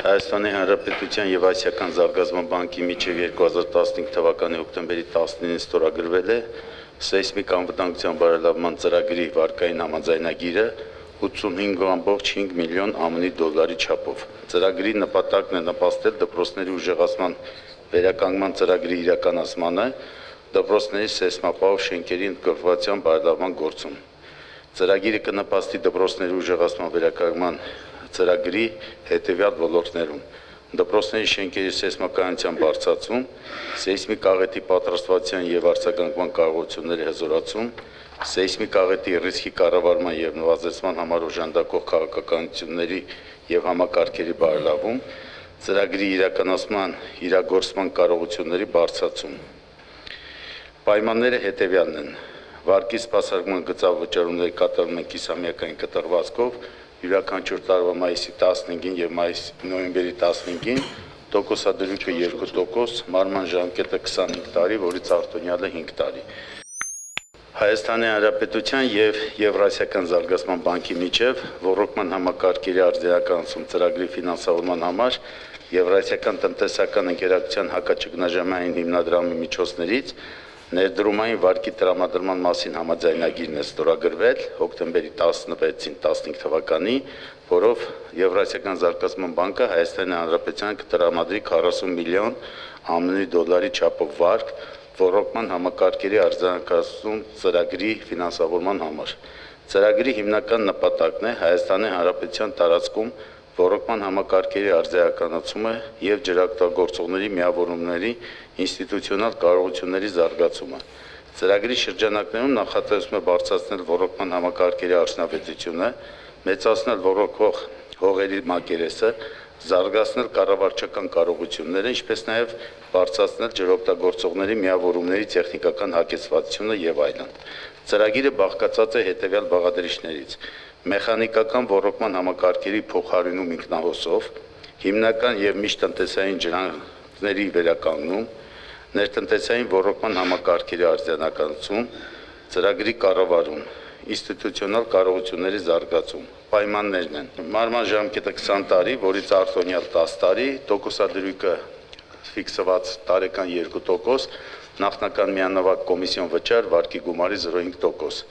Հայաստանի Հանրապետության և Ասիական զարգացման բանկի միջև 2015 թվականի հոկտեմբերի 19-ին ստորագրվել է սեյսմիկ անվտանգության բարելավման ծրագրի վարկային համաձայնագիրը 85.5 միլիոն ԱՄՆ չափով։ Ծրագրի նպատակն է նպաստել դպրոցների ուժեղացման վերականգնման ծրագրի իրականացմանը դպրոցների սեյսմապահով շենքերի ընդգրկվածության բարելավման գործում։ Ծրագիրը կնպաստի դպրոցների ուժեղացման վերականգնման ծրագրի հետևյալ ոլորտներում. դպրոցների շենքերի սեյսմակայունության բարձրացում, սեյսմիկ աղետի պատրաստվածության և արձագանքման կարողությունների հզորացում, սեյսմիկ աղետի ռիսկի կառավարման և նվազեցման համար օժանդակող քաղաքականությունների և համակարգերի բարելավում, ծրագրի իրականացման իրագործման կարողությունների բարձրացում։ Պայմանները հետևյալն են. վարկի սպասարկման գծով վճարումների կատարում են կիսամյակային կտրվածքով, յուրաքանչյուր տարվա մայիսի 15-ին և նոյեմբերի 15-ին, տոկոսադրույքը 2%, մարման ժամկետը 25 տարի, որից արտոնյալը 5 տարի։ Հայաստանի Հանրապետության և Եվրասիական զարգացման բանկի միջև ոռոգման համակարգերի արդիականացում ծրագրի ֆինանսավորման համար Եվրասիական տնտեսական ընկերակցության հակաճգնաժամային հիմնադրամի միջոցներից ներդրումային վարկի տրամադրման մասին համաձայնագիրն է ստորագրվել հոկտեմբերի 16-ին 15 թվականի, որով Եվրասիական զարգացման բանկը Հայաստանի Հանրապետությանը կտրամադրի 40 միլիոն ԱՄՆ չափով վարկ ոռոգման համակարգերի արդիականացում ծրագրի ֆինանսավորման համար։ Ծրագրի հիմնական նպատակն է Հայաստանի Հանրապետության տարածքում ոռոգման համակարգերի արդիականացումը և ջրօգտագործողների միավորումների ինստիտուցիոնալ կարողությունների զարգացումը։ Ծրագրի շրջանակներում նախատեսվում է բարձրացնել ոռոգման համակարգերի արդյունավետությունը, մեծացնել ոռոգվող հողերի մակերեսը, զարգացնել կառավարչական կարողությունները, ինչպես նաև բարձրացնել ջրօգտագործողների միավորումների տեխնիկական հագեցվածությունը և այլն։ Ծրագիրը բաղկացած է հետևյալ բաղադրիչներից. մեխանիկական ոռոգման համակարգերի փոխարինում ինքնահոսով, հիմնական և միշտ տնտեսային ջրանքերի վերականգնում, ներտնտեսային ոռոգման համակարգերի արդիականացում, ծրագրի կառավարում, ինստիտուցիոնալ կարողությունների զարգացում։ Պայմաններն են. մարման ժամկետը 20 տարի, որից արտոնյալ 10 տարի, տոկոսադրույքը ֆիքսված տարեկան 2%, նախնական միանավակ կոմիսիոն վճար վարկի գումարի 0.5%։